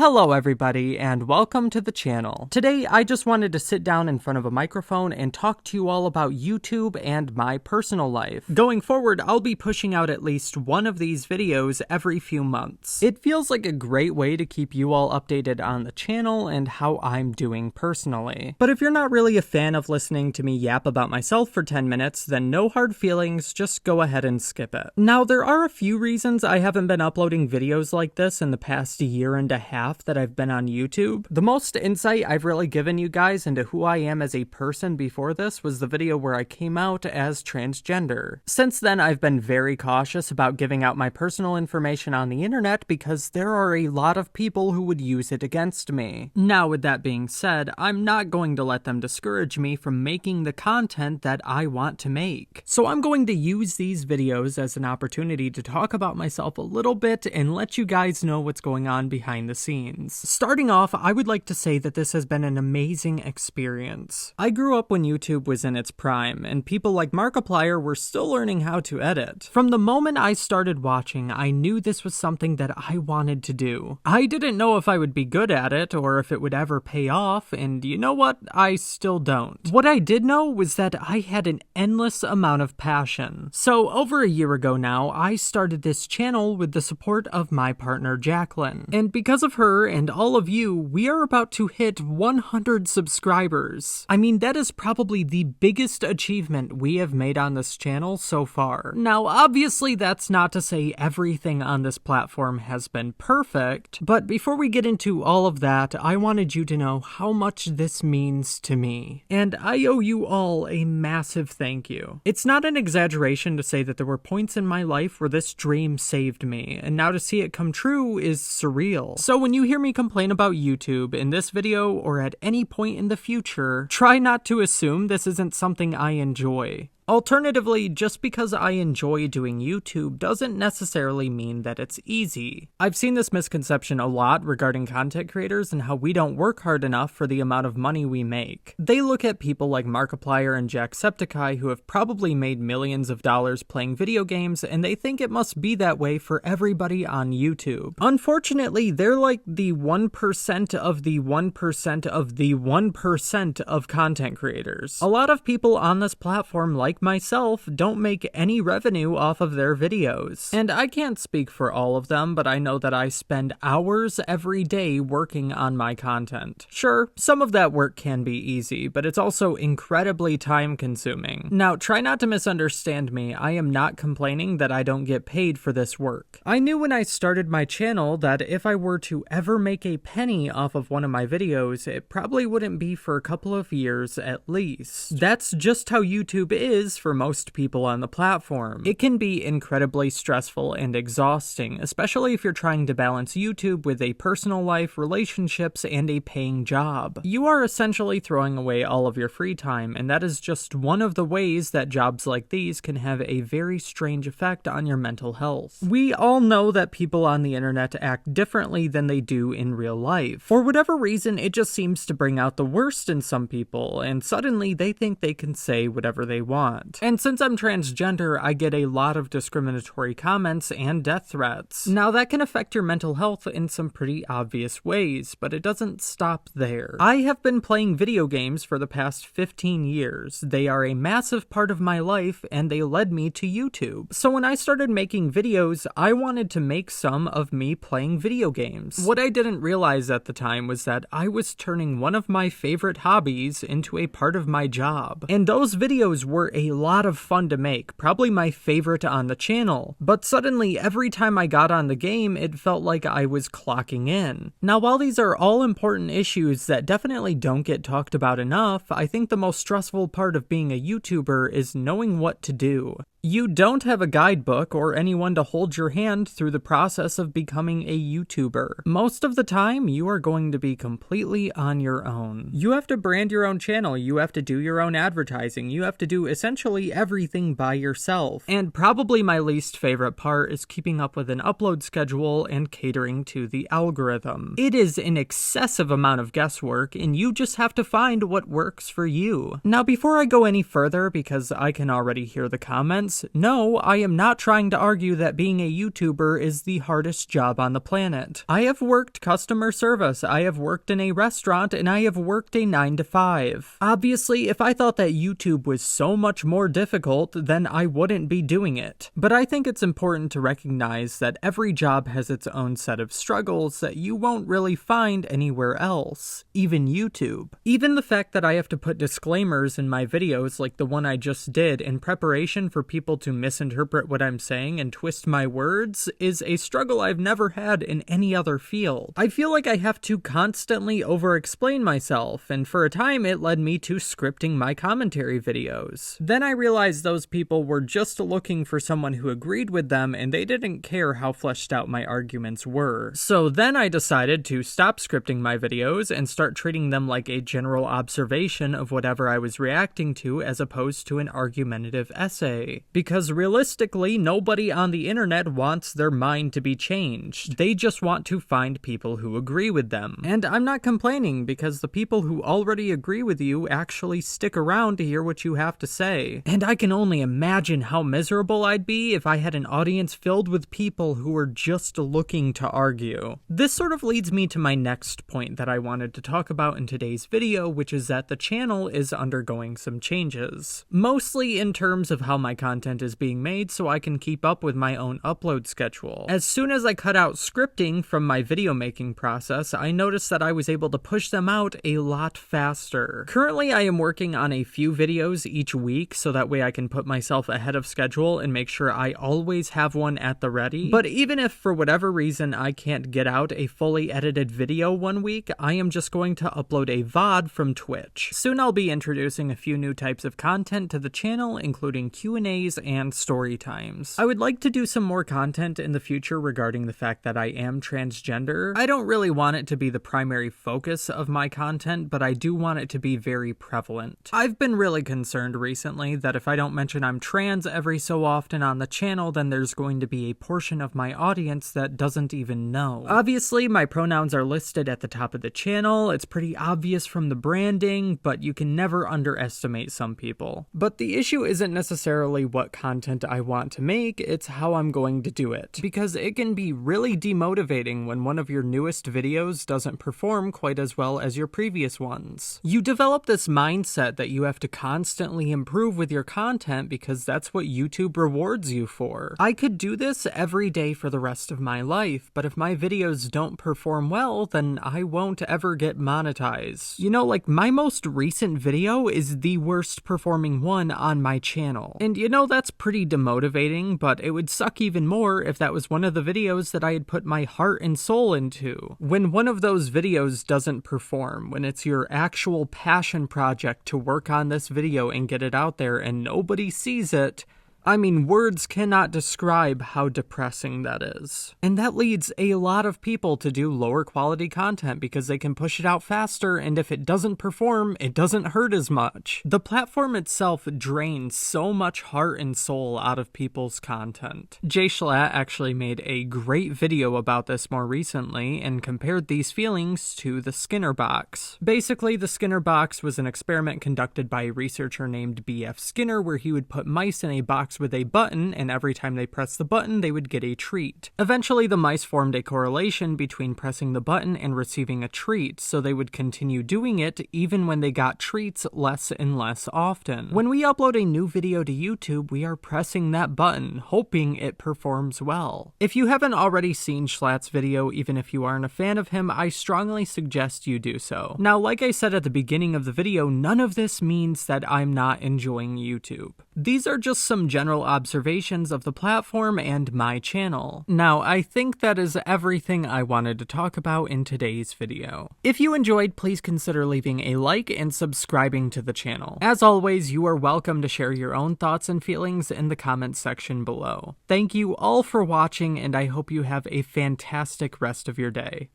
Hello everybody, and welcome to the channel. Today I just wanted to sit down in front of a microphone and talk to you all about YouTube and my personal life. Going forward, I'll be pushing out at least one of these videos every few months. It feels like a great way to keep you all updated on the channel and how I'm doing personally. But if you're not really a fan of listening to me yap about myself for 10 minutes, then no hard feelings, just go ahead and skip it. Now, there are a few reasons I haven't been uploading videos like this in the past year and a half that I've been on YouTube. The most insight I've really given you guys into who I am as a person before this was the video where I came out as transgender. Since then, I've been very cautious about giving out my personal information on the internet because there are a lot of people who would use it against me. Now, with that being said, I'm not going to let them discourage me from making the content that I want to make. So I'm going to use these videos as an opportunity to talk about myself a little bit and let you guys know what's going on behind the scenes. Starting off, I would like to say that this has been an amazing experience. I grew up when YouTube was in its prime, and people like Markiplier were still learning how to edit. From the moment I started watching, I knew this was something that I wanted to do. I didn't know if I would be good at it, or if it would ever pay off, and you know what? I still don't. What I did know was that I had an endless amount of passion. So, over a year ago now, I started this channel with the support of my partner Jacqueline. And because of her and all of you, we are about to hit 100 subscribers. I mean, that is probably the biggest achievement we have made on this channel so far. Now, obviously, that's not to say everything on this platform has been perfect, but before we get into all of that, I wanted you to know how much this means to me. And I owe you all a massive thank you. It's not an exaggeration to say that there were points in my life where this dream saved me, and now to see it come true is surreal. So when you hear me complain about YouTube in this video or at any point in the future, try not to assume this isn't something I enjoy. Alternatively, just because I enjoy doing YouTube doesn't necessarily mean that it's easy. I've seen this misconception a lot regarding content creators and how we don't work hard enough for the amount of money we make. They look at people like Markiplier and Jacksepticeye who have probably made millions of dollars playing video games, and they think it must be that way for everybody on YouTube. Unfortunately, they're like the 1% of the 1% of the 1% of content creators. A lot of people on this platform like myself don't make any revenue off of their videos. And I can't speak for all of them, but I know that I spend hours every day working on my content. Sure, some of that work can be easy, but it's also incredibly time consuming. Now, try not to misunderstand me. I am not complaining that I don't get paid for this work. I knew when I started my channel that if I were to ever make a penny off of one of my videos, it probably wouldn't be for a couple of years at least. That's just how YouTube is for most people on the platform. It can be incredibly stressful and exhausting, especially if you're trying to balance YouTube with a personal life, relationships, and a paying job. You are essentially throwing away all of your free time, and that is just one of the ways that jobs like these can have a very strange effect on your mental health. We all know that people on the internet act differently than they do in real life. For whatever reason, it just seems to bring out the worst in some people, and suddenly they think they can say whatever they want. And since I'm transgender, I get a lot of discriminatory comments and death threats. Now, that can affect your mental health in some pretty obvious ways, but it doesn't stop there. I have been playing video games for the past 15 years. They are a massive part of my life, and they led me to YouTube. So when I started making videos, I wanted to make some of me playing video games. What I didn't realize at the time was that I was turning one of my favorite hobbies into a part of my job. And those videos were a lot of fun to make, probably my favorite on the channel, but suddenly every time I got on the game, it felt like I was clocking in. Now, while these are all important issues that definitely don't get talked about enough, I think the most stressful part of being a YouTuber is knowing what to do. You don't have a guidebook or anyone to hold your hand through the process of becoming a YouTuber. Most of the time, you are going to be completely on your own. You have to brand your own channel, you have to do your own advertising, you have to do essentially everything by yourself. And probably my least favorite part is keeping up with an upload schedule and catering to the algorithm. It is an excessive amount of guesswork, and you just have to find what works for you. Now, before I go any further, because I can already hear the comments, friends, no, I am not trying to argue that being a YouTuber is the hardest job on the planet. I have worked customer service, I have worked in a restaurant, and I have worked a 9 to 5. Obviously, if I thought that YouTube was so much more difficult, then I wouldn't be doing it. But I think it's important to recognize that every job has its own set of struggles that you won't really find anywhere else, even YouTube. Even the fact that I have to put disclaimers in my videos like the one I just did in preparation for people to misinterpret what I'm saying and twist my words is a struggle I've never had in any other field. I feel like I have to constantly over-explain myself, and for a time it led me to scripting my commentary videos. Then I realized those people were just looking for someone who agreed with them and they didn't care how fleshed out my arguments were. So then I decided to stop scripting my videos and start treating them like a general observation of whatever I was reacting to as opposed to an argumentative essay. Because realistically, nobody on the internet wants their mind to be changed. They just want to find people who agree with them. And I'm not complaining because the people who already agree with you actually stick around to hear what you have to say. And I can only imagine how miserable I'd be if I had an audience filled with people who were just looking to argue. This sort of leads me to my next point that I wanted to talk about in today's video, which is that the channel is undergoing some changes. Mostly in terms of how my content is being made so I can keep up with my own upload schedule. As soon as I cut out scripting from my video making process, I noticed that I was able to push them out a lot faster. Currently, I am working on a few videos each week so that way I can put myself ahead of schedule and make sure I always have one at the ready. But even if for whatever reason I can't get out a fully edited video one week, I am just going to upload a VOD from Twitch. Soon I'll be introducing a few new types of content to the channel, including Q&As and story times. I would like to do some more content in the future regarding the fact that I am transgender. I don't really want it to be the primary focus of my content, but I do want it to be very prevalent. I've been really concerned recently that if I don't mention I'm trans every so often on the channel, then there's going to be a portion of my audience that doesn't even know. Obviously, my pronouns are listed at the top of the channel. It's pretty obvious from the branding, but you can never underestimate some people. But the issue isn't necessarily what content I want to make, it's how I'm going to do it. Because it can be really demotivating when one of your newest videos doesn't perform quite as well as your previous ones. You develop this mindset that you have to constantly improve with your content because that's what YouTube rewards you for. I could do this every day for the rest of my life, but if my videos don't perform well, then I won't ever get monetized. You know, like my most recent video is the worst performing one on my channel. And you know, that's pretty demotivating, but it would suck even more if that was one of the videos that I had put my heart and soul into. When one of those videos doesn't perform, when it's your actual passion project to work on this video and get it out there and nobody sees it, I mean, words cannot describe how depressing that is. And that leads a lot of people to do lower quality content because they can push it out faster, and if it doesn't perform, it doesn't hurt as much. The platform itself drains so much heart and soul out of people's content. Jay Schlatt actually made a great video about this more recently and compared these feelings to the Skinner box. Basically, the Skinner box was an experiment conducted by a researcher named B.F. Skinner where he would put mice in a box with a button, and every time they pressed the button, they would get a treat. Eventually, the mice formed a correlation between pressing the button and receiving a treat, so they would continue doing it even when they got treats less and less often. When we upload a new video to YouTube, we are pressing that button, hoping it performs well. If you haven't already seen Schlatt's video, even if you aren't a fan of him, I strongly suggest you do so. Now, like I said at the beginning of the video, none of this means that I'm not enjoying YouTube. These are just some general observations of the platform and my channel. Now, I think that is everything I wanted to talk about in today's video. If you enjoyed, please consider leaving a like and subscribing to the channel. As always, you are welcome to share your own thoughts and feelings in the comments section below. Thank you all for watching, and I hope you have a fantastic rest of your day.